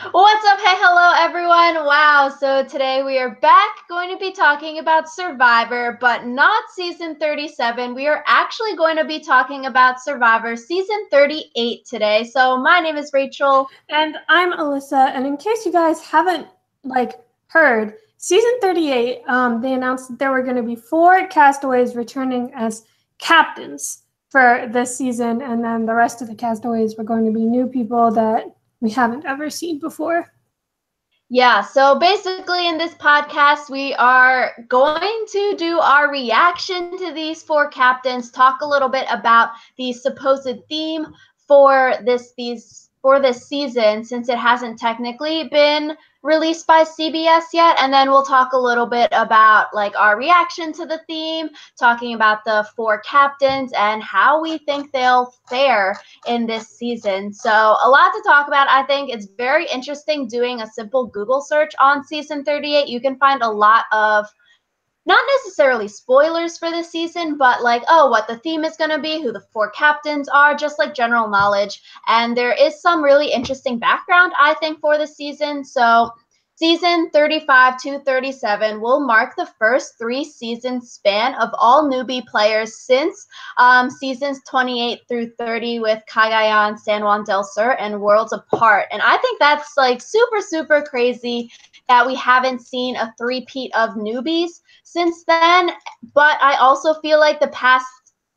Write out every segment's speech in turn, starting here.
What's up? Hey, hello, everyone. Wow. So today we are back going to be talking about Survivor, but not season 37. We are actually going to be talking about Survivor season 38 today. So my name is Rachel. And I'm Alyssa, and in case you guys haven't heard, season 38, they announced that there were going to be 4 castaways returning as captains for this season, and then the rest of the castaways were going to be new people that we haven't ever seen before. Yeah, so basically in this podcast, we are going to do our reaction to these 4 captains, talk a little bit about the supposed theme for this season, since it hasn't technically been released by CBS yet, and then we'll talk a little bit about like our reaction to the theme, talking about the 4 captains and how we think they'll fare in this season. So a lot to talk about. I think it's very interesting doing a simple Google search on season 38. You can find a lot of not necessarily spoilers for the season, but like, oh, what the theme is going to be, who the 4 captains are, just like general knowledge. And there is some really interesting background, I think, for the season. So season 35 to 37 will mark the first 3-season span of all newbie players since seasons 28 through 30 with Cagayan, San Juan del Sur, and Worlds Apart. And I think that's like super, super crazy that we haven't seen a three-peat of newbies since then. But I also feel like the past,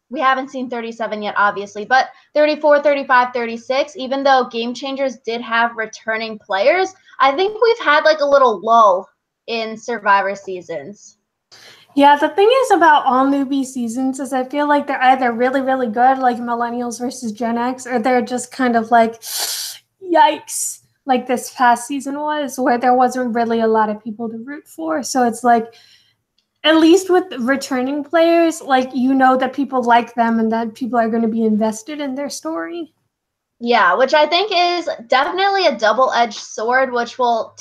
we haven't seen 37 yet, obviously, but 34, 35, 36, even though Game Changers did have returning players, I think we've had like a little lull in Survivor seasons. Yeah, the thing is about all newbie seasons is I feel like they're either really, really good, like Millennials versus Gen X, or they're just kind of like, yikes, like this past season was, where there wasn't really a lot of people to root for. So it's like, at least with returning players, like you know that people like them and that people are going to be invested in their story. Yeah, which I think is definitely a double-edged sword, which we'll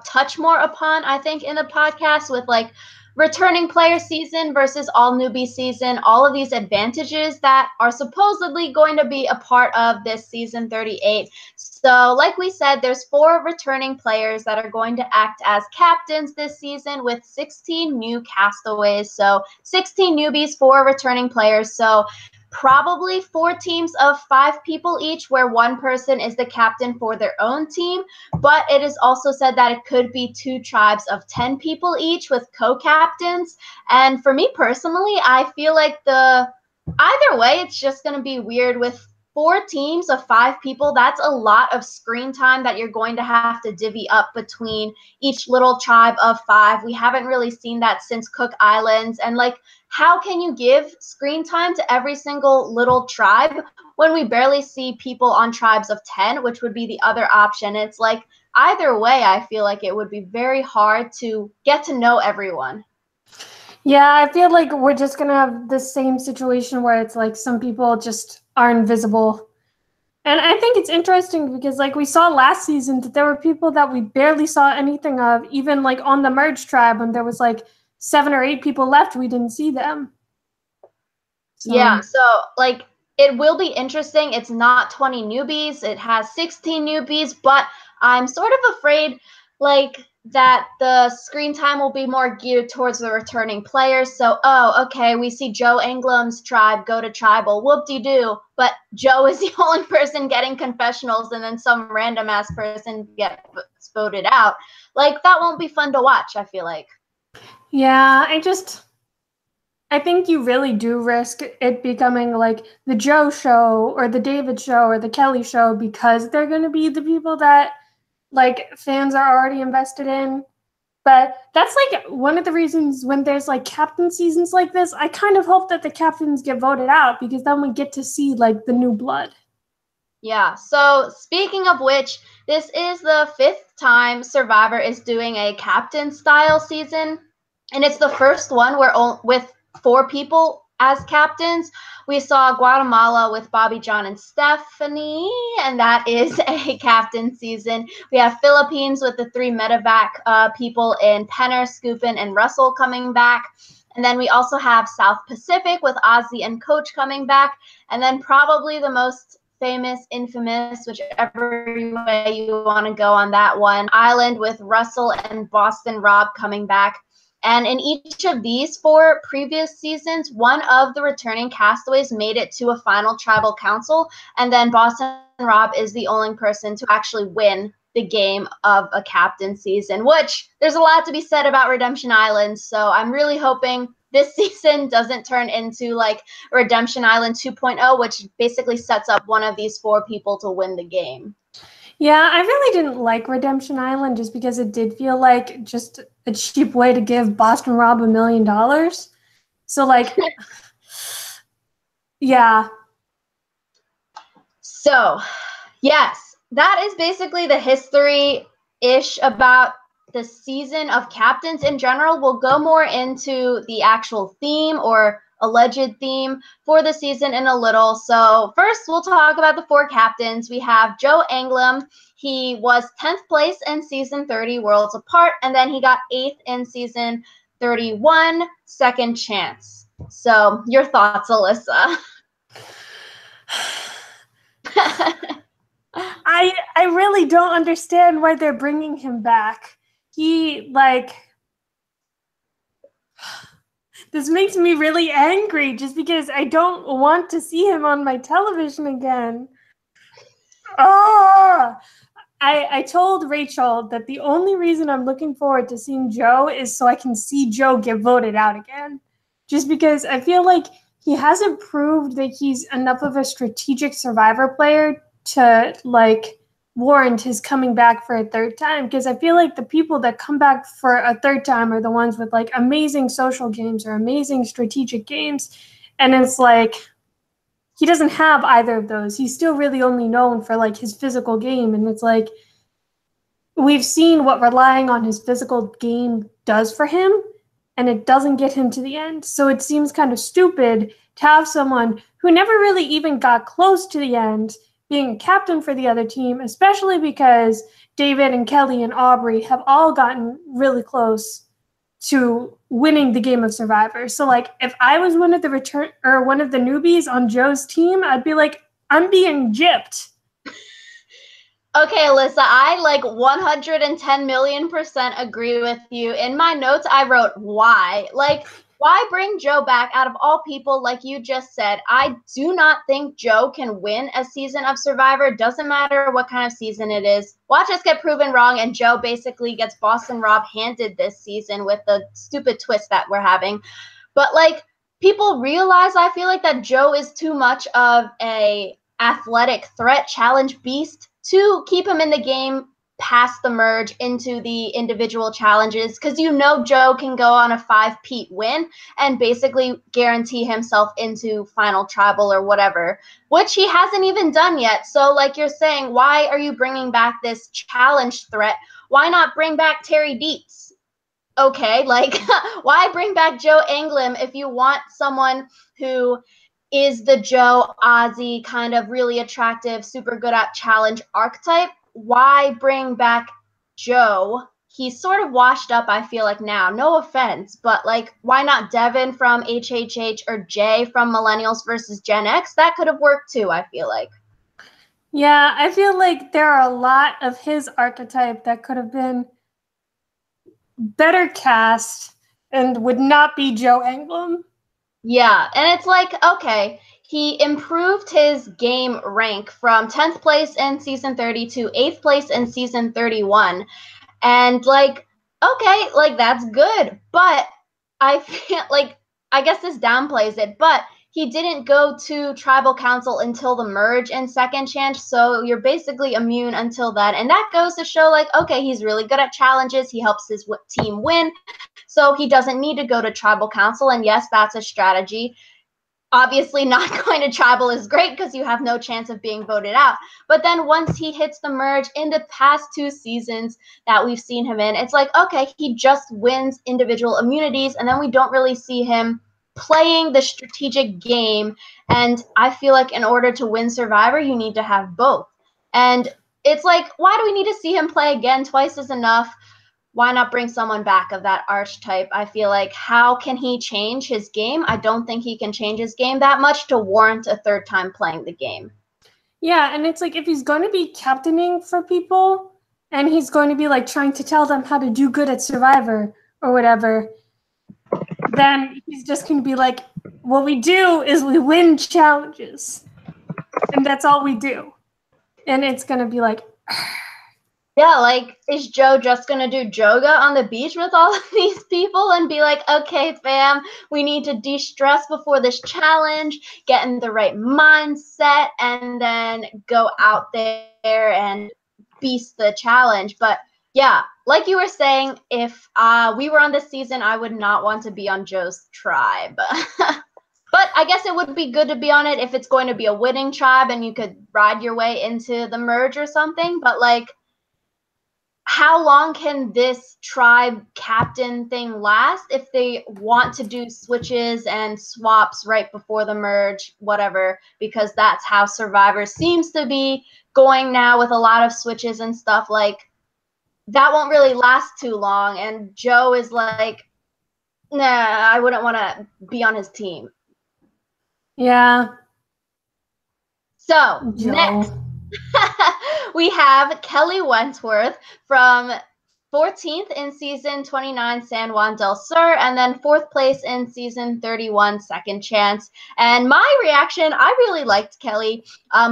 touch more upon, I think, in the podcast with like returning player season versus all newbie season, all of these advantages that are supposedly going to be a part of this season 38. So like we said, there's 4 returning players that are going to act as captains this season with 16 new castaways. So 16 newbies, 4 returning players. So probably 4 teams of 5 people each, where one person is the captain for their own team. But it is also said that it could be 2 tribes of 10 people each with co-captains. And for me personally, I feel like either way, it's just going to be weird with 4 teams of 5 people. That's a lot of screen time that you're going to have to divvy up between each little tribe of 5. We haven't really seen that since Cook Islands. And like, how can you give screen time to every single little tribe when we barely see people on tribes of 10, which would be the other option? It's like, either way, I feel like it would be very hard to get to know everyone. Yeah, I feel like we're just going to have the same situation where it's like some people just are invisible. And I think it's interesting because like we saw last season that there were people that we barely saw anything of, even like on the merge tribe when there was like 7 or 8 people left, we didn't see them. Yeah, so like it will be interesting. It's not 20 newbies, it has 16 newbies, but I'm sort of afraid like that the screen time will be more geared towards the returning players. So, oh, okay, we see Joe Anglam's tribe go to tribal, whoop-de-doo, but Joe is the only person getting confessionals and then some random ass person gets voted out. Like, that won't be fun to watch, I feel like. Yeah, I think you really do risk it becoming like the Joe show or the David show or the Kelly show because they're going to be the people that like fans are already invested in. But that's like one of the reasons when there's like captain seasons like this, I kind of hope that the captains get voted out because then we get to see like the new blood. Yeah, so speaking of which, this is the 5th time Survivor is doing a captain style season, and it's the first one where with 4 people as captains. We saw Guatemala with Bobby, John, and Stephanie, and that is a captain season. We have Philippines with the 3 medevac people in Penner, Scoopin, and Russell coming back. And then we also have South Pacific with Ozzy and Coach coming back. And then probably the most famous, infamous, whichever way you want to go on that one, Island with Russell and Boston Rob coming back. And in each of these 4 previous seasons, one of the returning castaways made it to a final tribal council, and then Boston Rob is the only person to actually win the game of a captain season, which there's a lot to be said about Redemption Island. So I'm really hoping this season doesn't turn into like Redemption Island 2.0, which basically sets up one of these 4 people to win the game. Yeah, I really didn't like Redemption Island just because it did feel like just a cheap way to give Boston Rob $1 million. So like, yeah. So, yes, that is basically the history-ish about the season of captains in general. We'll go more into the actual theme or alleged theme for the season in a little. So first, we'll talk about the 4 captains. We have Joe Anglim. He was 10th place in season 30, Worlds Apart, and then he got 8th in season 31, Second Chance. So your thoughts, Alyssa? I really don't understand why they're bringing him back. He, like, this makes me really angry just because I don't want to see him on my television again. Oh! I told Rachel that the only reason I'm looking forward to seeing Joe is so I can see Joe get voted out again. Just because I feel like he hasn't proved that he's enough of a strategic survivor player to, like, warrant his coming back for a 3rd time. Because I feel like the people that come back for a 3rd time are the ones with, like, amazing social games or amazing strategic games. And it's like, he doesn't have either of those. He's still really only known for, like, his physical game. And it's like, we've seen what relying on his physical game does for him, and it doesn't get him to the end. So it seems kind of stupid to have someone who never really even got close to the end being a captain for the other team, especially because David and Kelly and Aubry have all gotten really close to winning the game of Survivor. So like, if I was one of the newbies on Joe's team, I'd be like, I'm being gypped. Okay, Alyssa, I like 110 million% agree with you. In my notes, I wrote why. Like, why bring Joe back out of all people, like you just said? I do not think Joe can win a season of Survivor. Doesn't matter what kind of season it is. Watch us get proven wrong, and Joe basically gets Boston Rob handed this season with the stupid twist that we're having. But, like, people realize, I feel like, that Joe is too much of a athletic threat challenge beast to keep him in the game past the merge into the individual challenges, because you know Joe can go on a 5-peat win and basically guarantee himself into final tribal or whatever, which he hasn't even done yet. So like you're saying, why are you bringing back this challenge threat? Why not bring back Terry Dietz? Okay, like why bring back Joe Anglim if you want someone who is the Joe Ozzy kind of really attractive, super good at challenge archetype? Why bring back Joe? He's sort of washed up, I feel like, now. No offense, but like, why not Devin from HHH or Jay from Millennials versus Gen X? That could have worked too, I feel like. Yeah, I feel like there are a lot of his archetype that could have been better cast and would not be Joe Anglim. Yeah, and it's like, okay, he improved his game rank from 10th place in season 30 to 8th place in season 31. And like, okay, like that's good. But I feel like, I guess this downplays it, but he didn't go to tribal council until the merge in Second Chance. So you're basically immune until then. And that goes to show like, okay, he's really good at challenges. He helps his team win. So he doesn't need to go to tribal council. And yes, that's a strategy. Obviously, not going to tribal is great because you have no chance of being voted out. But then once he hits the merge in the past 2 seasons that we've seen him in, it's like, okay, he just wins individual immunities, and then we don't really see him playing the strategic game. And I feel like in order to win Survivor, you need to have both. And it's like, why do we need to see him play again? Twice is enough. Why not bring someone back of that archetype? I feel like, how can he change his game? I don't think he can change his game that much to warrant a 3rd time playing the game. Yeah, and it's like if he's going to be captaining for people and he's going to be like trying to tell them how to do good at Survivor or whatever, then he's just going to be like, what we do is we win challenges. And that's all we do. And it's going to be like, yeah, like, is Joe just gonna do yoga on the beach with all of these people and be like, okay, fam, we need to de-stress before this challenge, get in the right mindset, and then go out there and beast the challenge? But yeah, like you were saying, if we were on this season, I would not want to be on Joe's tribe. But I guess it would be good to be on it if it's going to be a winning tribe and you could ride your way into the merge or something. But like, how long can this tribe captain thing last if they want to do switches and swaps right before the merge, whatever, because that's how Survivor seems to be going now with a lot of switches and stuff. Like, that won't really last too long. And Joe is like, nah, I wouldn't want to be on his team. yeah. So, Joe. next, we have Kelly Wentworth from 14th in season 29, San Juan del Sur, and then 4th place in season 31, Second Chance. And my reaction, I really liked Kelly,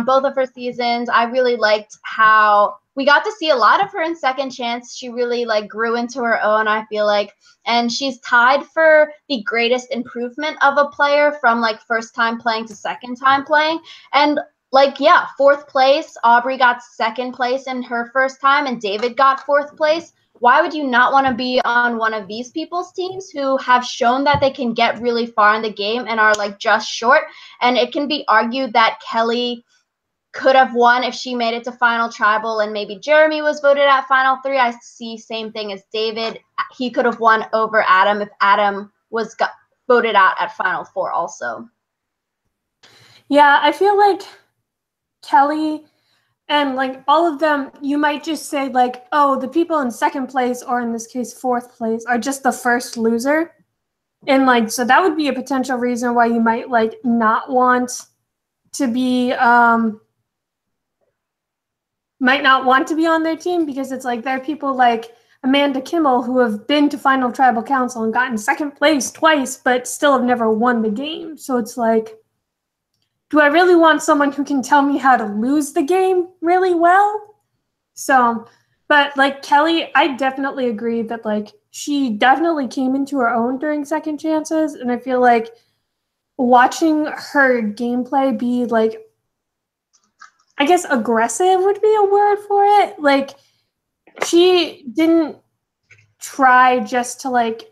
both of her seasons. I really liked how we got to see a lot of her in Second Chance. She really like grew into her own, I feel like. And she's tied for the greatest improvement of a player from like first time playing to second time playing. And like, yeah, 4th place. Aubry got 2nd place in her first time, and David got 4th place. Why would you not want to be on one of these people's teams who have shown that they can get really far in the game and are like just short? And it can be argued that Kelly could have won if she made it to Final Tribal and maybe Jeremy was voted at Final 3. I see same thing as David. He could have won over Adam if Adam was voted out at Final 4 also. Yeah, I feel like Kelly and like all of them, you might just say like, oh, the people in 2nd place, or in this case 4th place, are just the first loser. And like, so that would be a potential reason why you might like not want to be might not want to be on their team, because it's like there are people like Amanda Kimmel who have been to Final Tribal Council and gotten 2nd place twice, but still have never won the game. So it's like, do I really want someone who can tell me how to lose the game really well? So, but like Kelly, I definitely agree that like she definitely came into her own during Second Chances. And I feel like watching her gameplay be like, I guess aggressive would be a word for it. Like, she didn't try just to like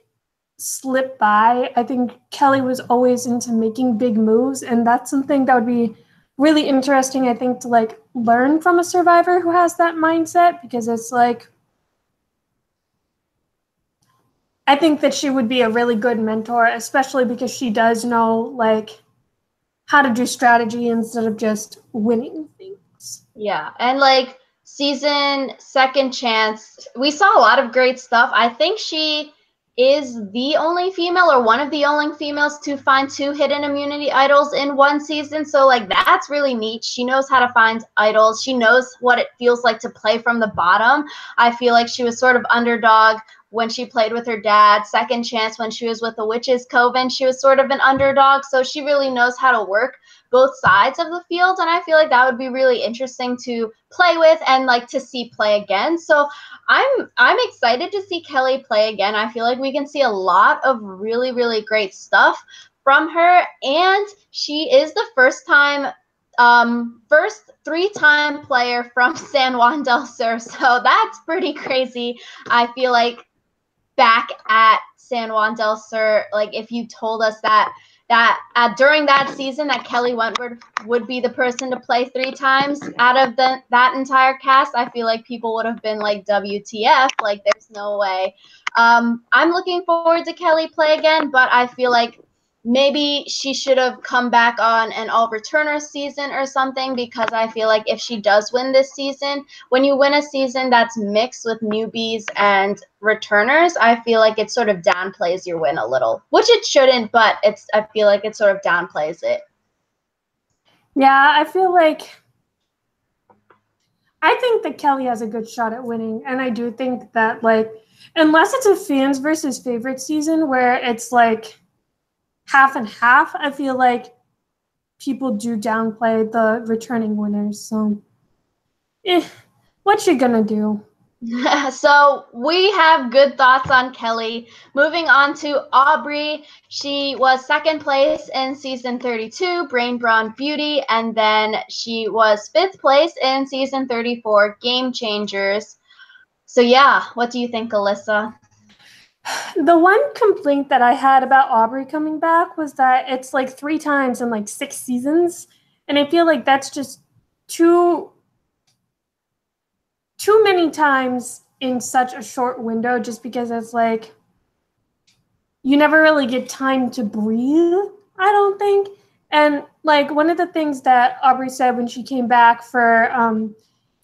slip by. I think Kelly was always into making big moves, and that's something that would be really interesting, I think, to like learn from a survivor who has that mindset, because it's like, I think that she would be a really good mentor, especially because she does know like how to do strategy instead of just winning things. Yeah, and like season Second Chance, we saw a lot of great stuff. I think she is the only female or one of the only females to find 2 hidden immunity idols in one season. So like, that's really neat. She knows how to find idols. She knows what it feels like to play from the bottom. I feel like she was sort of underdog when she played with her dad. Second Chance, when she was with the Witches Coven, she was sort of an underdog. So she really knows how to work both sides of the field, and I feel like that would be really interesting to play with and like to see play again. So I'm excited to see Kelly play again. I feel like we can see a lot of really, really great stuff from her, and she is the first 3-time player from San Juan del Sur, so that's pretty crazy. I feel like back at San Juan del Sur, like if you told us that during that season that Kelly Wentworth would be the person to play 3 times out of that entire cast, I feel like people would have been like, WTF, like there's no way. I'm looking forward to Kelly play again, but I feel like maybe she should have come back on an all-returner season or something, because I feel like if she does win this season, when you win a season that's mixed with newbies and returners, I feel like it sort of downplays your win a little, which it shouldn't, but I feel like it sort of downplays it. Yeah, I feel like I think that Kelly has a good shot at winning, and I do think that, like, unless it's a fans versus favorite season where it's like half and half, I feel like people do downplay the returning winners. So, what you gonna do? So we have good thoughts on Kelly. Moving on to Aubry. She was second place in season 32, Brain Brawn Beauty, and then she was fifth place in season 34, Game Changers. So yeah, what do you think, Alyssa? The one complaint that I had about Aubry coming back was that it's like 3 times in like 6 seasons, and I feel like that's just too many times in such a short window, just because it's like you never really get time to breathe, I don't think. And like one of the things that Aubry said when she came back for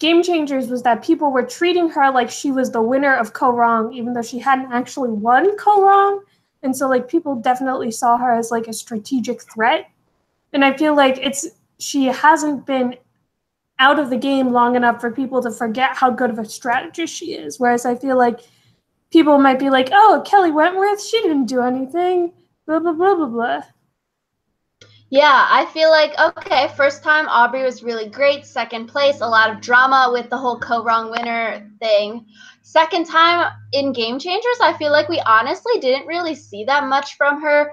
Game Changers was that people were treating her like she was the winner of Co-Wrong, even though she hadn't actually won Co-Wrong. And so like people definitely saw her as like a strategic threat. And I feel like she hasn't been out of the game long enough for people to forget how good of a strategist she is. Whereas I feel like people might be like, oh, Kelly Wentworth, she didn't do anything, blah, blah, blah, blah, blah. Yeah, I feel like, okay, first time Aubry was really great. Second place, a lot of drama with the whole Co-Wrong winner thing. Second time in Game Changers, I feel like we honestly didn't really see that much from her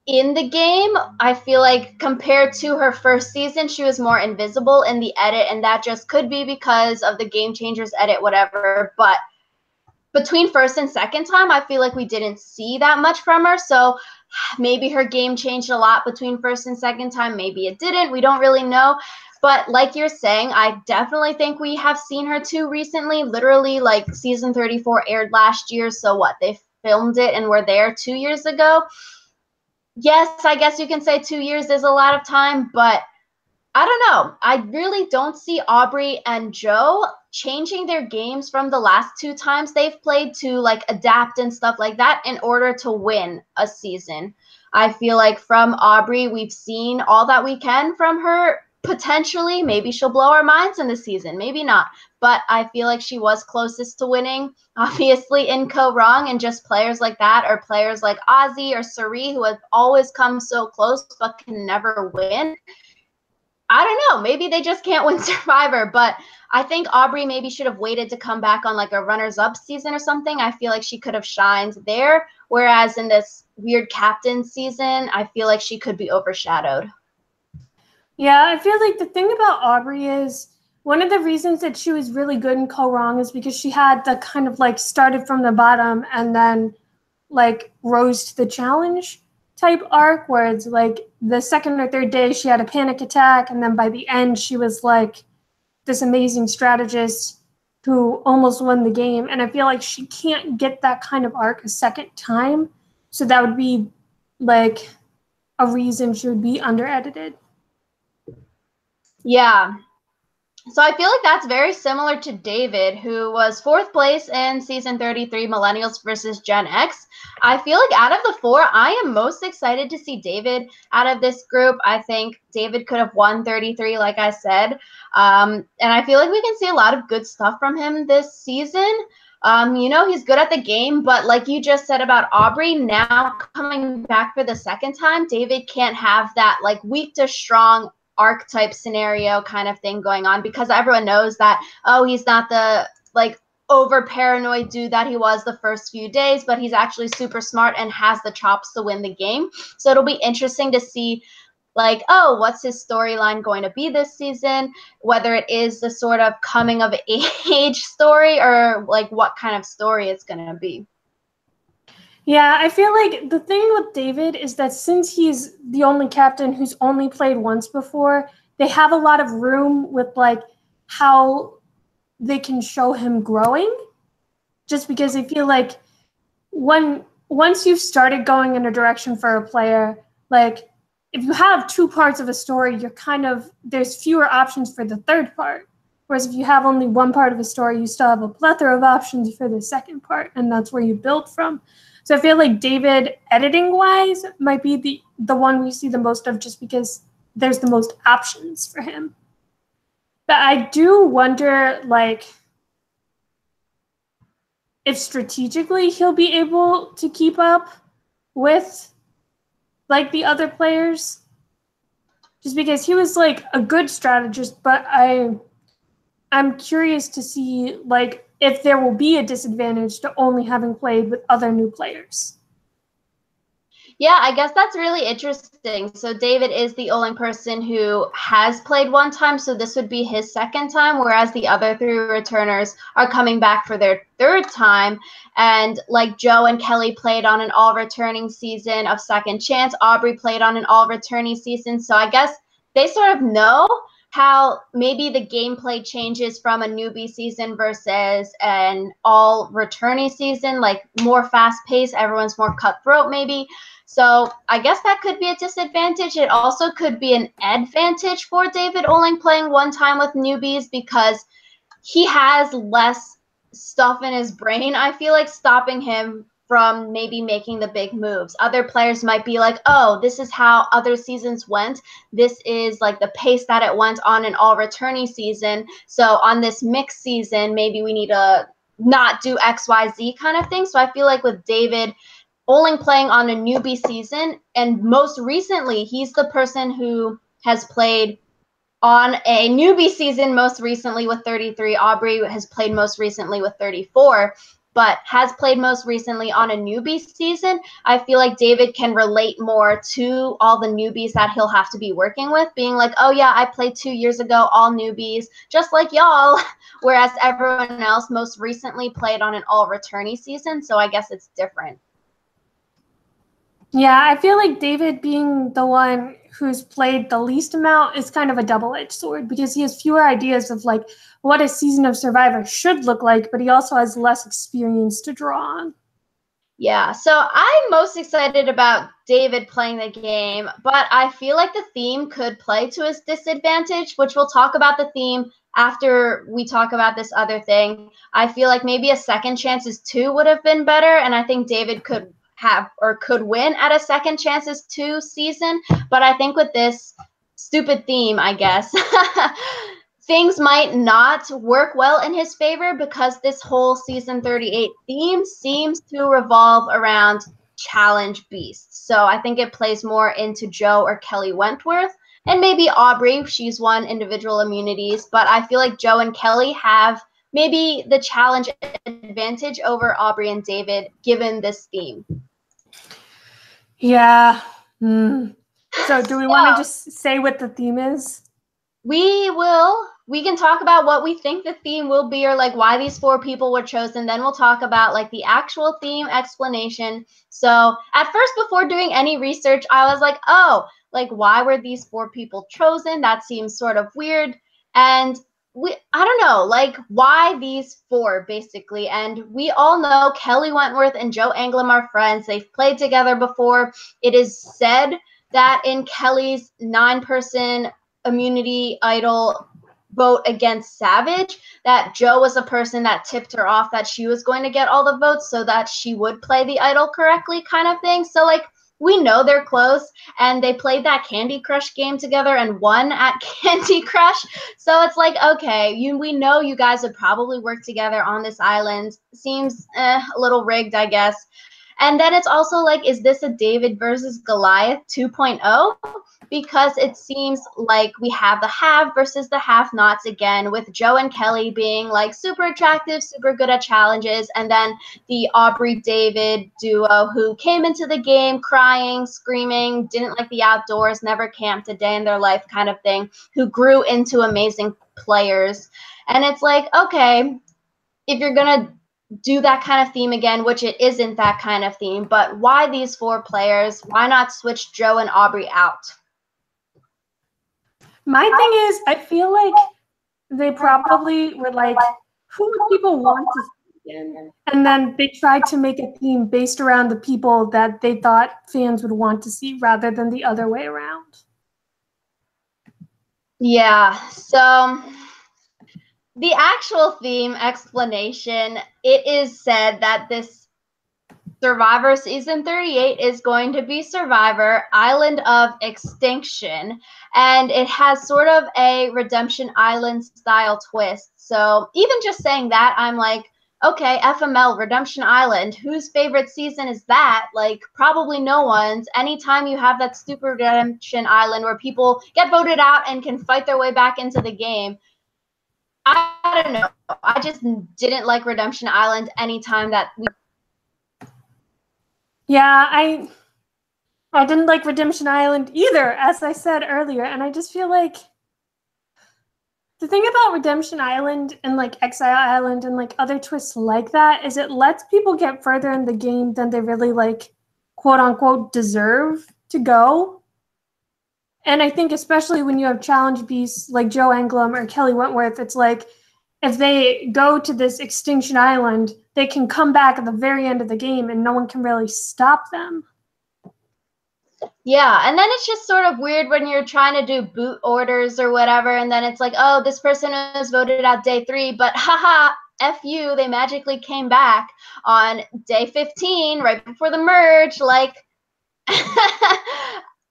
in the game. I feel like compared to her first season, she was more invisible in the edit, and that just could be because of the Game Changers edit, whatever. But between first and second time, I feel like we didn't see that much from her. So maybe her game changed a lot between first and second time. Maybe it didn't. We don't really know. But like you're saying, I definitely think we have seen her too recently. Literally, like season 34 aired last year. So what? They filmed it and were there 2 years ago. Yes, I guess you can say 2 years is a lot of time, but I don't know. I really don't see Aubry and Joe changing their games from the last 2 times they've played to like adapt and stuff like that in order to win a season. I feel like from Aubry, we've seen all that we can from her. Potentially, maybe she'll blow our minds in the season, maybe not. But I feel like she was closest to winning, obviously in Co-Wrong, and just players like that, or players like Ozzy or Sari, who have always come so close but can never win. I don't know. Maybe they just can't win Survivor, but I think Aubry maybe should have waited to come back on like a runners-up season or something. I feel like she could have shined there, whereas in this weird captain season, I feel like she could be overshadowed. Yeah, I feel like the thing about Aubry is one of the reasons that she was really good in Co-Wrong is because she had the kind of like started from the bottom and then like rose to the challenge type arc, where it's like the second or third day she had a panic attack, and then by the end she was like this amazing strategist who almost won the game. And I feel like she can't get that kind of arc a second time, so that would be like a reason she would be under edited. Yeah. So I feel like that's very similar to David, who was 4th place in season 33, Millennials versus Gen X. I feel like out of the 4, I am most excited to see David out of this group. I think David could have won 33, like I said. And I feel like we can see a lot of good stuff from him this season. He's good at the game, but like you just said about Aubry, now coming back for the second time, David can't have that like weak to strong archetype scenario kind of thing going on, because everyone knows that, oh, he's not the like over paranoid dude that he was the first few days, but he's actually super smart and has the chops to win the game. So it'll be interesting to see like, oh, what's his storyline going to be this season, whether it is the sort of coming of age story or like what kind of story it's going to be. Yeah, I feel like the thing with David is that since he's the only captain who's only played once before, they have a lot of room with like how they can show him growing. Just because I feel like once you've started going in a direction for a player, like if you have 2 parts of a story, you're kind of, there's fewer options for the third part. Whereas if you have only 1 part of a story, you still have a plethora of options for the second part, and that's where you build from. So I feel like David, editing-wise, might be the one we see the most of, just because there's the most options for him. But I do wonder, like, if strategically he'll be able to keep up with, like, the other players. Just because he was, like, a good strategist, but I'm curious to see, like, if there will be a disadvantage to only having played with other new players. Yeah, I guess that's really interesting. So David is the only person who has played one time, so this would be his second time, whereas the other three returners are coming back for their third time. And like Joe and Kelly played on an all-returning season of Second Chance, Aubry played on an all-returning season. So I guess they sort of know how maybe the gameplay changes from a newbie season versus an all-returning season, like more fast-paced, everyone's more cutthroat maybe. So I guess that could be a disadvantage. It also could be an advantage for David only playing one time with newbies because he has less stuff in his brain, I feel like, stopping him from maybe making the big moves. Other players might be like, oh, this is how other seasons went. This is like the pace that it went on an all-returning season. So on this mixed season, maybe we need to not do XYZ kind of thing. So I feel like with David only playing on a newbie season, and most recently, he's the person who has played on a newbie season most recently with 33. Aubry has played most recently with 34, but has played most recently on a newbie season. I feel like David can relate more to all the newbies that he'll have to be working with, being like, oh yeah, I played 2 years ago, all newbies, just like y'all, whereas everyone else most recently played on an all-returnee season, so I guess it's different. Yeah, I feel like David being the one who's played the least amount is kind of a double-edged sword because he has fewer ideas of like what a season of Survivor should look like, but he also has less experience to draw on. Yeah, so I'm most excited about David playing the game, but I feel like the theme could play to his disadvantage, which we'll talk about the theme after we talk about this other thing. I feel like maybe a Second Chances 2 would have been better, and I think David could have or could win at a Second Chances 2 season, but I think with this stupid theme, I guess, things might not work well in his favor because this whole season 38 theme seems to revolve around challenge beasts. So I think it plays more into Joe or Kelly Wentworth, and maybe Aubry. She's won individual immunities, but I feel like Joe and Kelly have maybe the challenge advantage over Aubry and David given this theme. Yeah. So do we want to just say what the theme is? We can talk about what we think the theme will be or like why these 4 people were chosen. Then we'll talk about like the actual theme explanation. So at first, before doing any research, I was like, oh, like why were these 4 people chosen? That seems sort of weird. And I don't know, like why these 4 basically. And we all know Kelly Wentworth and Joe Anglim are friends. They've played together before. It is said that in Kelly's 9-person immunity idol vote against Savage, that Joe was a person that tipped her off that she was going to get all the votes so that she would play the idol correctly kind of thing. So like we know they're close, and they played that Candy Crush game together and won at Candy Crush. So it's like, okay, we know you guys would probably work together on this island. Seems a little rigged, I guess. And then it's also like, is this a David versus Goliath 2.0? Because it seems like we have the have versus the have-nots again, with Joe and Kelly being like super attractive, super good at challenges, and then the Aubry-David duo who came into the game crying, screaming, didn't like the outdoors, never camped a day in their life kind of thing, who grew into amazing players. And it's like, okay, if you're going to do that kind of theme again, which it isn't that kind of theme, but why these 4 players? Why not switch Joe and Aubry out? My thing is, I feel like they probably were like, who do people want to see again? And then they tried to make a theme based around the people that they thought fans would want to see rather than the other way around. Yeah, so the actual theme explanation, it is said that this Survivor Season 38 is going to be Survivor Island of Extinction, and it has sort of a Redemption Island style twist. So even just saying that, I'm like, okay, FML, Redemption Island, whose favorite season is that? Like, probably no one's. Anytime you have that stupid Redemption Island where people get voted out and can fight their way back into the game, I don't know. I just didn't like Redemption Island anytime that we. Yeah, I didn't like Redemption Island either, as I said earlier, and I just feel like the thing about Redemption Island and like Exile Island and like other twists like that is it lets people get further in the game than they really like quote unquote deserve to go. And I think especially when you have challenge beasts like Joe Englum or Kelly Wentworth, it's like if they go to this Extinction Island, they can come back at the very end of the game and no one can really stop them. Yeah, and then it's just sort of weird when you're trying to do boot orders or whatever, and then it's like, oh, this person was voted out day 3, but haha, F you, they magically came back on day 15, right before the merge. Like,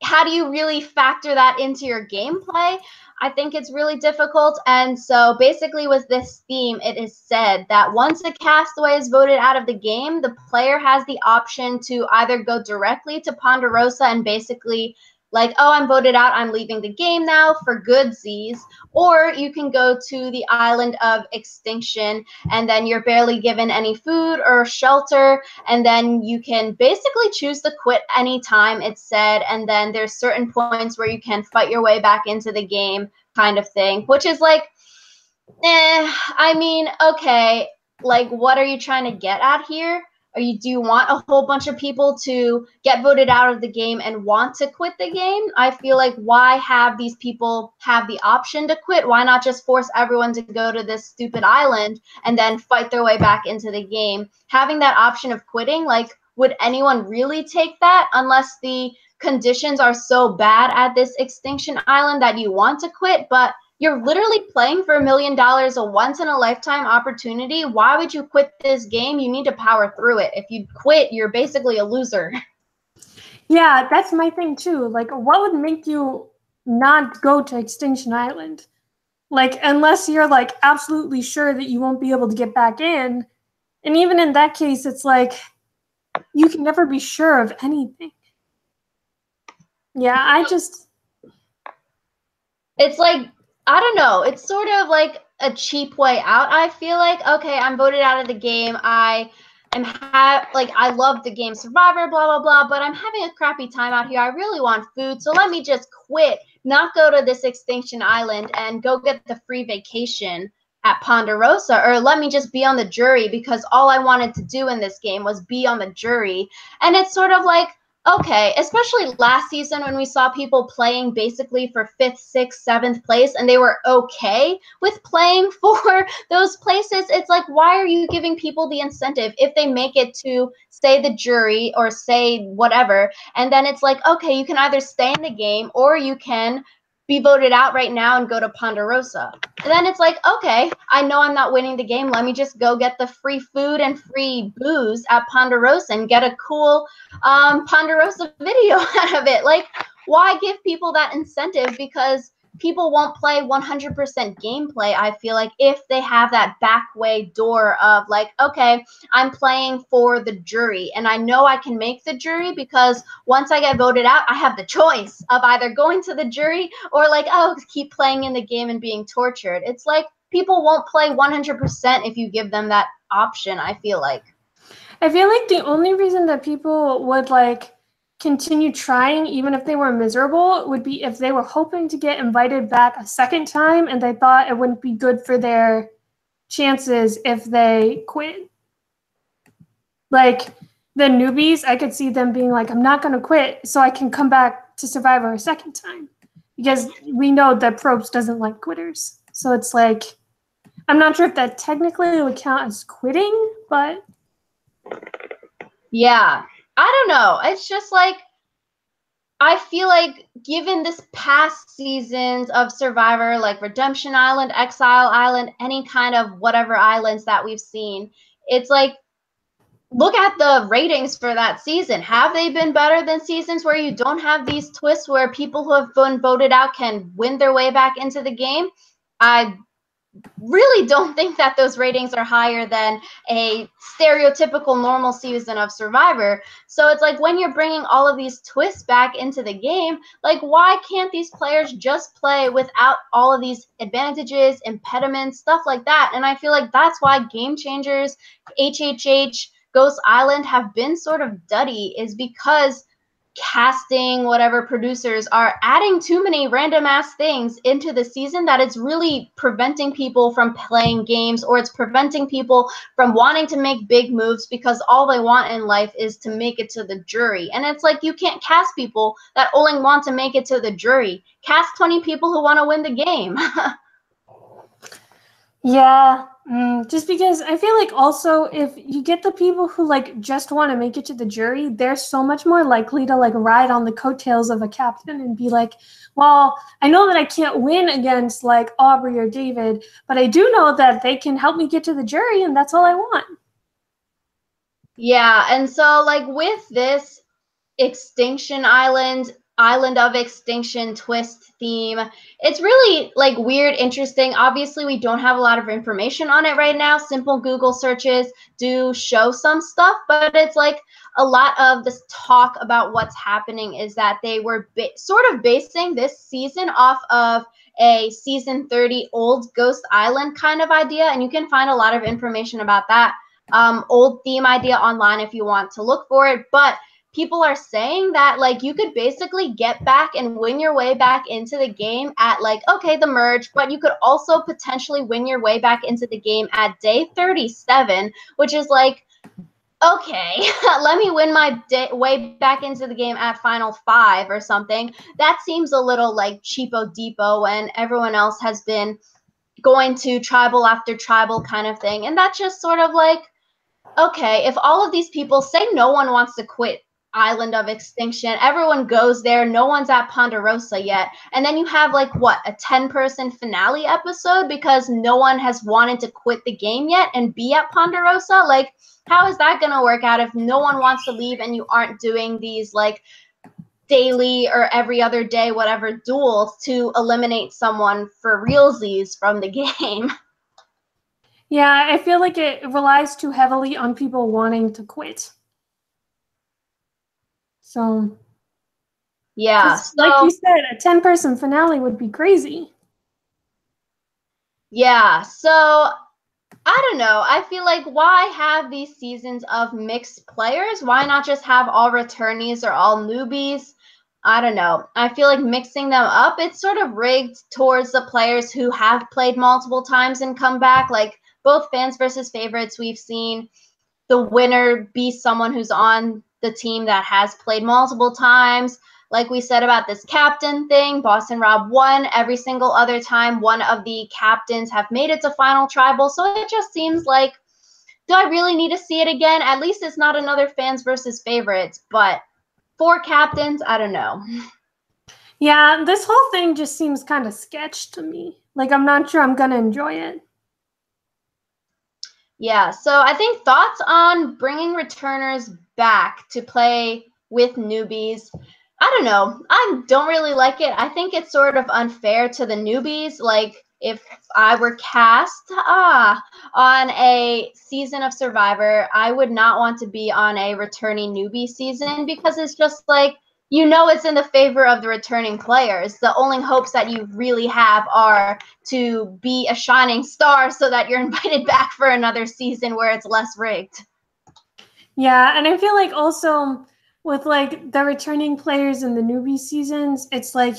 how do you really factor that into your gameplay? I think it's really difficult. And so basically with this theme, it is said that once a castaway is voted out of the game, the player has the option to either go directly to Ponderosa and basically like, oh, I'm voted out, I'm leaving the game now for goodsies, or you can go to the Island of Extinction and then you're barely given any food or shelter, and then you can basically choose to quit anytime, it's said, and then there's certain points where you can fight your way back into the game kind of thing, which is like, I mean, okay, like what are you trying to get at here? Do you want a whole bunch of people to get voted out of the game and want to quit the game? I feel like why have these people have the option to quit? Why not just force everyone to go to this stupid island and then fight their way back into the game? Having that option of quitting, like, would anyone really take that unless the conditions are so bad at this Extinction Island that you want to quit? But you're literally playing for $1 million, a once-in-a-lifetime opportunity. Why would you quit this game? You need to power through it. If you quit, you're basically a loser. Yeah, that's my thing too. Like, what would make you not go to Extinction Island? Like, unless you're like absolutely sure that you won't be able to get back in. And even in that case, it's like you can never be sure of anything. Yeah, it's like, I don't know. It's sort of like a cheap way out. I feel like, okay, I'm voted out of the game. I love the game Survivor, blah, blah, blah, but I'm having a crappy time out here. I really want food, so let me just quit, not go to this Extinction Island and go get the free vacation at Ponderosa, or let me just be on the jury because all I wanted to do in this game was be on the jury. And it's sort of like, okay, especially last season when we saw people playing basically for 5th, 6th, 7th place and they were okay with playing for those places. It's like, why are you giving people the incentive if they make it to, say, the jury or say whatever, and then it's like, okay, you can either stay in the game or you can be voted out right now and go to Ponderosa. And then it's like, okay, I know I'm not winning the game. Let me just go get the free food and free booze at Ponderosa and get a cool Ponderosa video out of it. Like, why give people that incentive? Because people won't play 100% gameplay, I feel like, if they have that back way door of like, okay, I'm playing for the jury and I know I can make the jury because once I get voted out, I have the choice of either going to the jury or like, oh, keep playing in the game and being tortured. It's like people won't play 100% if you give them that option, I feel like. I feel like the only reason that people would like continue trying, even if they were miserable, would be if they were hoping to get invited back a second time and they thought it wouldn't be good for their chances if they quit. Like the newbies, I could see them being like, I'm not going to quit so I can come back to Survivor a second time. Because we know that Probes doesn't like quitters. So it's like, I'm not sure if that technically would count as quitting, but... Yeah, I don't know. It's just like, I feel like given this past seasons of Survivor, like Redemption Island, Exile Island, any kind of whatever islands that we've seen, it's like look at the ratings for that season. Have they been better than seasons where you don't have these twists where people who have been voted out can win their way back into the game? I really don't think that those ratings are higher than a stereotypical normal season of Survivor. So it's like when you're bringing all of these twists back into the game, like why can't these players just play without all of these advantages, impediments, stuff like that? And I feel like that's why Game Changers, HHH, Ghost Island have been sort of duddy, is because casting, whatever producers are adding too many random ass things into the season that it's really preventing people from playing games, or it's preventing people from wanting to make big moves because all they want in life is to make it to the jury. And it's like you can't cast people that only want to make it to the jury. Cast 20 people who want to win the game. Yeah, just because I feel like also if you get the people who like just want to make it to the jury, they're so much more likely to like ride on the coattails of a captain and be like, well, I know that I can't win against like Aubry or David, but I do know that they can help me get to the jury, and that's all I want. Yeah, and so like with this Extinction Island of Extinction twist theme, it's really like weird, interesting. Obviously, we don't have a lot of information on it right now. Simple Google searches do show some stuff, but it's like a lot of this talk about what's happening is that they were sort of basing this season off of a season 30 old Ghost Island kind of idea, and you can find a lot of information about that old theme idea online if you want to look for it. But people are saying that like you could basically get back and win your way back into the game at like, okay, the merge, but you could also potentially win your way back into the game at day 37, which is like, okay, let me win my way back into the game at final 5 or something. That seems a little like cheapo depot when everyone else has been going to tribal after tribal kind of thing. And that's just sort of like, okay, if all of these people say no one wants to quit Island of Extinction, everyone goes there, no one's at Ponderosa yet, and then you have like what, a 10-person finale episode because no one has wanted to quit the game yet and be at Ponderosa? Like, how is that going to work out if no one wants to leave and you aren't doing these like daily or every other day whatever duels to eliminate someone for realsies from the game? Yeah, I feel like it relies too heavily on people wanting to quit. So, yeah, so, like you said, a 10-person finale would be crazy. Yeah, so I don't know. I feel like why have these seasons of mixed players? Why not just have all returnees or all newbies? I don't know. I feel like mixing them up, it's sort of rigged towards the players who have played multiple times and come back. Like both fans versus favorites, we've seen the winner be someone who's on the team that has played multiple times. Like we said about this captain thing, Boston Rob won every single other time one of the captains have made it to final tribal. So it just seems like, do I really need to see it again? At least it's not another fans versus favorites, but 4 captains, I don't know. Yeah, this whole thing just seems kind of sketch to me. Like, I'm not sure I'm going to enjoy it. Yeah, so I think thoughts on bringing returners back to play with newbies. I don't know. I don't really like it. I think it's sort of unfair to the newbies. Like, if I were cast on a season of Survivor, I would not want to be on a returning newbie season because it's just like, you know, it's in the favor of the returning players. The only hopes that you really have are to be a shining star so that you're invited back for another season where it's less rigged. Yeah, and I feel like also with like the returning players in the newbie seasons, it's like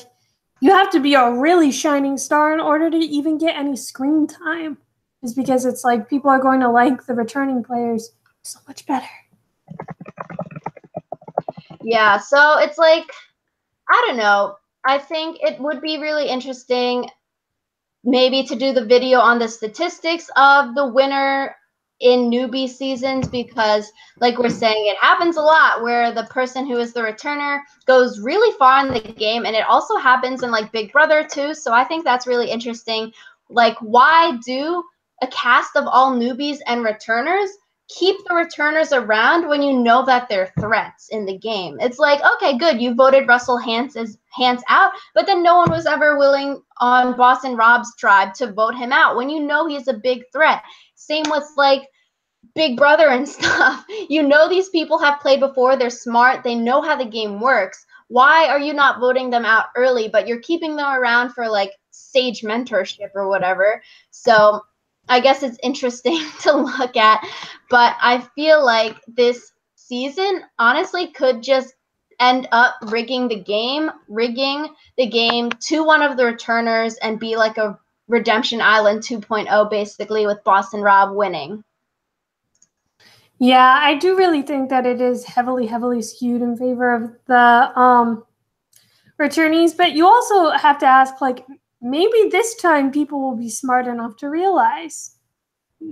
you have to be a really shining star in order to even get any screen time. Just because it's like people are going to like the returning players so much better. Yeah, so it's like, I don't know. I think it would be really interesting maybe to do the video on the statistics of the winner in newbie seasons, because like we're saying, it happens a lot where the person who is the returner goes really far in the game, and it also happens in like Big Brother too. So I think that's really interesting. Like, why do a cast of all newbies and returners keep the returners around when you know that they're threats in the game. It's like, okay, good, you voted Russell Hantz out, but then no one was ever willing on Boston Rob's tribe to vote him out when you know he's a big threat. Same with like Big Brother and stuff. You know these people have played before, they're smart, they know how the game works. Why are you not voting them out early, but you're keeping them around for like sage mentorship or whatever? So I guess it's interesting to look at, but I feel like this season honestly could just end up rigging the game to one of the returners and be like a Redemption Island 2.0 basically, with Boston Rob winning. Yeah, I do really think that it is heavily skewed in favor of the returnees, but you also have to ask, like, maybe this time people will be smart enough to realize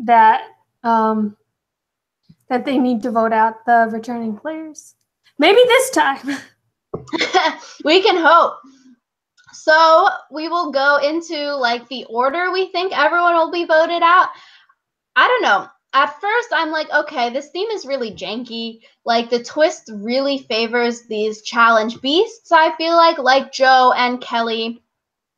that that they need to vote out the returning players. Maybe this time. We can hope. So we will go into like the order we think everyone will be voted out. I don't know. At first, I'm like, okay, this theme is really janky. Like, the twist really favors these challenge beasts, I feel like Joe and Kelly,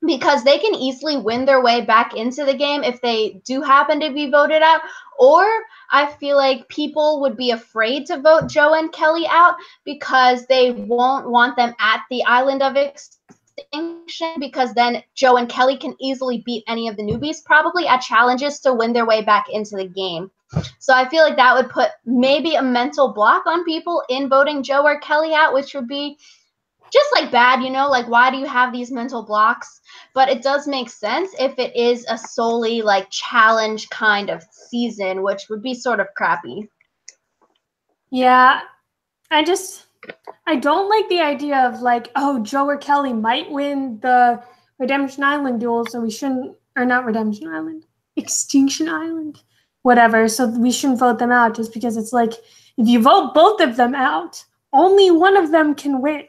because they can easily win their way back into the game if they do happen to be voted out. Or I feel like people would be afraid to vote Joe and Kelly out because they won't want them at the Island of Extinction, because then Joe and Kelly can easily beat any of the newbies probably at challenges to win their way back into the game. So I feel like that would put maybe a mental block on people in voting Joe or Kelly out, which would be just like bad, you know, like why do you have these mental blocks? But it does make sense if it is a solely like challenge kind of season, which would be sort of crappy. Yeah, I don't like the idea of like, oh, Joe or Kelly might win the Redemption Island duel, so we shouldn't, or not Redemption Island, Extinction Island, whatever, so we shouldn't vote them out, just because it's like, if you vote both of them out, only one of them can win.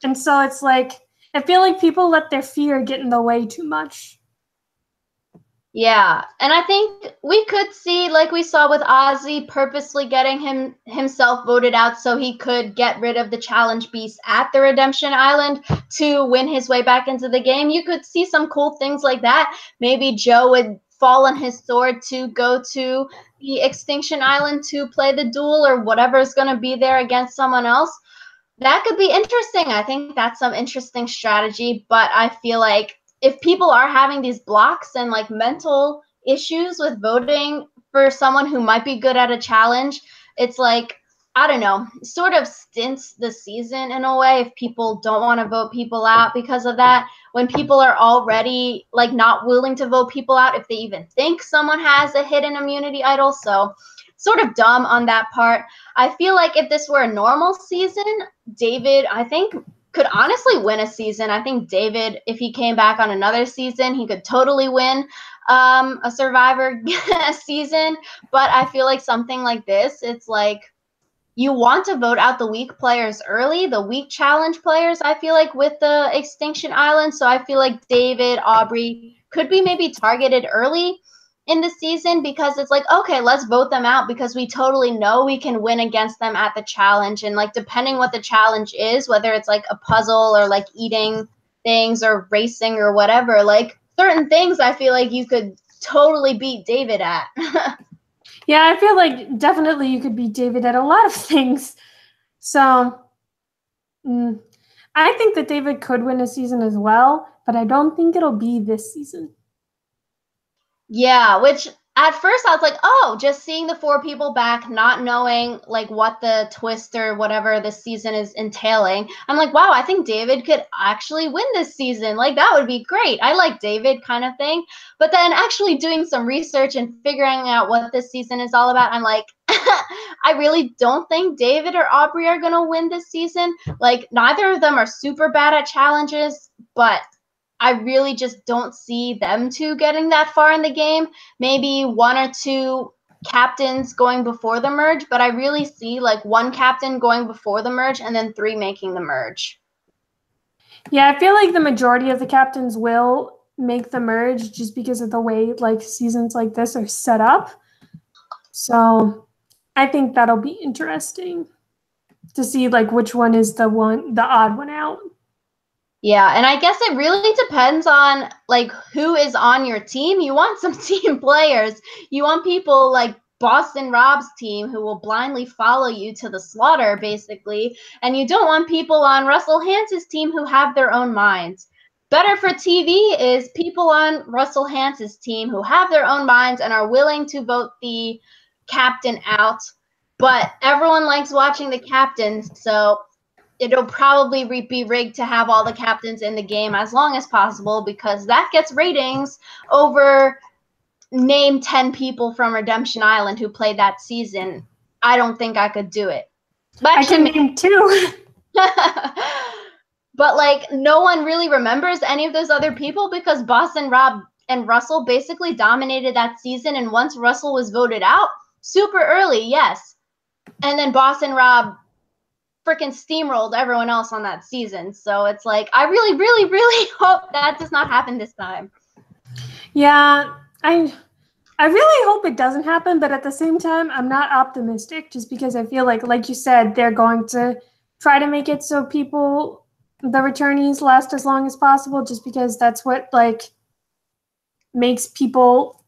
And so it's like, I feel like people let their fear get in the way too much. Yeah, and I think we could see, like we saw with Ozzy, purposely getting himself voted out so he could get rid of the challenge beast at the Redemption Island to win his way back into the game. You could see some cool things like that. Maybe Joe would fall on his sword to go to the Extinction Island to play the duel or whatever is going to be there against someone else. That could be interesting. I think that's some interesting strategy, but I feel like if people are having these blocks and like mental issues with voting for someone who might be good at a challenge, it's like, I don't know, sort of stints the season in a way if people don't want to vote people out because of that. When people are already like not willing to vote people out if they even think someone has a hidden immunity idol. So sort of dumb on that part. I feel like if this were a normal season, David, I think, could honestly win a season. I think David, if he came back on another season, he could totally win a Survivor season. But I feel like something like this, it's like you want to vote out the weak players early, the weak challenge players, I feel like, with the Extinction Island. So I feel like David, Aubry could be maybe targeted early in the season because it's like, okay, let's vote them out because we totally know we can win against them at the challenge. And like, depending what the challenge is, whether it's like a puzzle or like eating things or racing or whatever, like certain things I feel like you could totally beat David at. Yeah, I feel like definitely you could beat David at a lot of things. So I think that David could win a season as well, but I don't think it'll be this season. Yeah, which at first I was like, oh, just seeing the four people back, not knowing like what the twist or whatever this season is entailing. I'm like, wow, I think David could actually win this season. Like, that would be great. I like David kind of thing. But then actually doing some research and figuring out what this season is all about, I'm like, I really don't think David or Aubry are going to win this season. Like, neither of them are super bad at challenges, but I really just don't see them two getting that far in the game. Maybe one or two captains going before the merge, but I really see like one captain going before the merge and then three making the merge. Yeah, I feel like the majority of the captains will make the merge just because of the way like seasons like this are set up. So I think that'll be interesting to see like which one is the odd one out. Yeah, and I guess it really depends on like who is on your team. You want some team players. You want people like Boston Rob's team who will blindly follow you to the slaughter, basically. And you don't want people on Russell Hantz's team who have their own minds. Better for TV is people on Russell Hantz's team who have their own minds and are willing to vote the captain out. But everyone likes watching the captains, so it'll probably be rigged to have all the captains in the game as long as possible because that gets ratings over name 10 people from Redemption Island who played that season. I don't think I could do it. But actually, I can name 2. But like no one really remembers any of those other people because Boston Rob and Russell basically dominated that season, and once Russell was voted out super early, yes. And then Boston Rob freaking steamrolled everyone else on that season. So it's like, I really, really, really hope that does not happen this time. Yeah, I really hope it doesn't happen, but at the same time, I'm not optimistic just because I feel like you said, they're going to try to make it so people, the returnees, last as long as possible just because that's what like makes people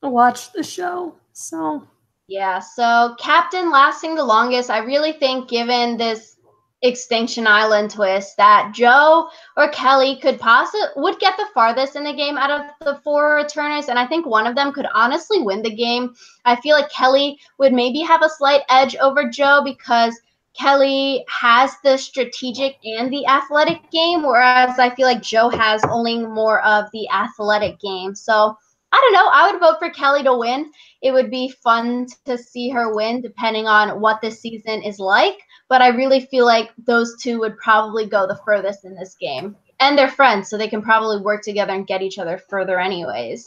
watch the show. So yeah, so captain lasting the longest, I really think given this Extinction Island twist that Joe or Kelly would get the farthest in the game out of the 4 returners, and I think one of them could honestly win the game. I feel like Kelly would maybe have a slight edge over Joe because Kelly has the strategic and the athletic game, whereas I feel like Joe has only more of the athletic game. So I don't know. I would vote for Kelly to win. It would be fun to see her win depending on what this season is like. But I really feel like those two would probably go the furthest in this game. And they're friends, so they can probably work together and get each other further anyways.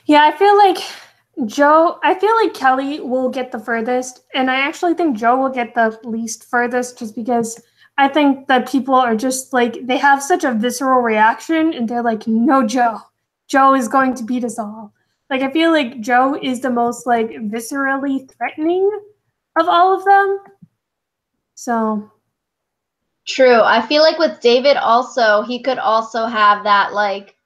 Yeah, I feel like Kelly will get the furthest. And I actually think Joe will get the least furthest just because I think that people are just like, they have such a visceral reaction and they're like, no, Joe. Joe is going to beat us all. Like, I feel like Joe is the most, like, viscerally threatening of all of them. So. True. I feel like with David also, he could also have that, like,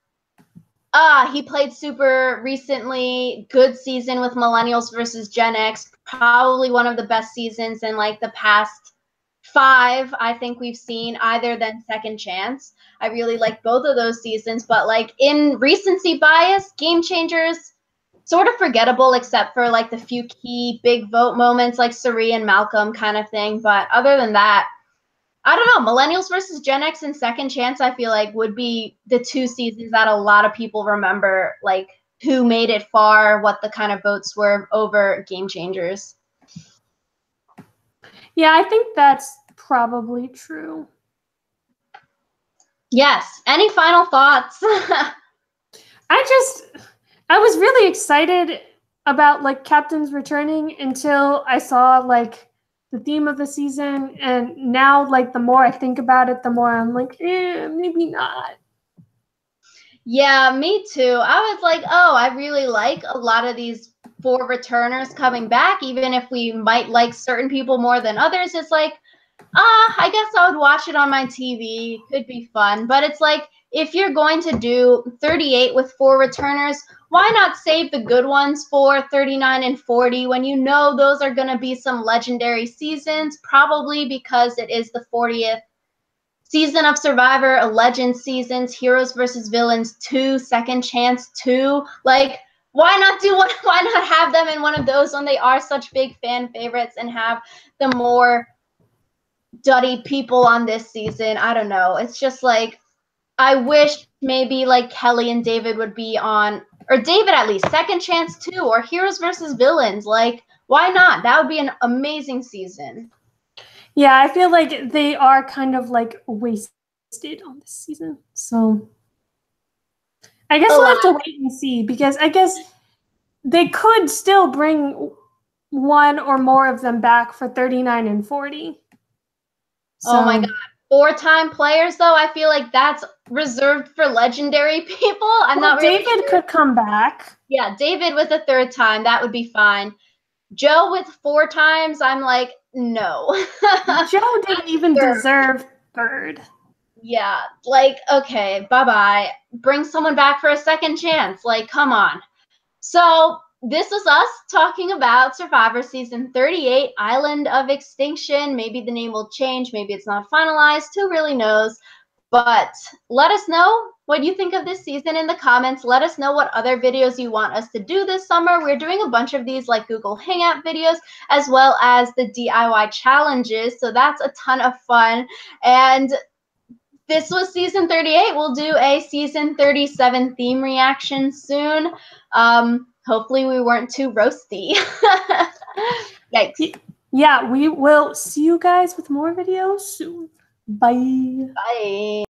he played super recently, good season with Millennials versus Gen X, probably one of the best seasons in, like, the past 5 I think we've seen, either than Second Chance. I really like both of those seasons, but like in recency bias, Game Changers, sort of forgettable except for like the few key big vote moments like Suri and Malcolm kind of thing. But other than that, I don't know. Millennials versus Gen X and Second Chance, I feel like would be the 2 seasons that a lot of people remember, like who made it far, what the kind of votes were over Game Changers. Yeah, I think that's probably true. Yes. Any final thoughts? I was really excited about like captains returning until I saw like the theme of the season, and now like the more I think about it, the more I'm like, maybe not. Yeah, me too. I was like, oh, I really like a lot of these 4 returners coming back, even if we might like certain people more than others. It's like, I guess I would watch it on my TV. Could be fun. But it's like, if you're going to do 38 with 4 returners, why not save the good ones for 39 and 40 when you know those are going to be some legendary seasons, probably because it is the 40th season of Survivor, a Legend seasons, Heroes versus Villains 2, Second Chance 2. Like, why not do one? Why not have them in one of those when they are such big fan favorites and have the more duddy people on this season? I don't know. It's just like, I wish maybe like Kelly and David would be on, or David at least, Second Chance 2, or Heroes versus Villains. Like, why not? That would be an amazing season. Yeah, I feel like they are kind of like wasted on this season. So I guess we'll have to wait and see, because I guess they could still bring one or more of them back for 39 and 40. So, oh my God. 4-time players, though, I feel like that's reserved for legendary people. I'm not really David could come back. Yeah, David with a third time, that would be fine. Joe with 4 times, I'm like, no. Joe didn't even deserve third. Yeah, like, okay, bye-bye. Bring someone back for a second chance. Like, come on. So this was us talking about Survivor Season 38, Island of Extinction. Maybe the name will change. Maybe it's not finalized. Who really knows? But let us know what you think of this season in the comments. Let us know what other videos you want us to do this summer. We're doing a bunch of these like Google Hangout videos as well as the DIY challenges. So that's a ton of fun. And this was season 38. We'll do a season 37 theme reaction soon. Hopefully we weren't too roasty. Yikes. Yeah, we will see you guys with more videos soon. Bye. Bye.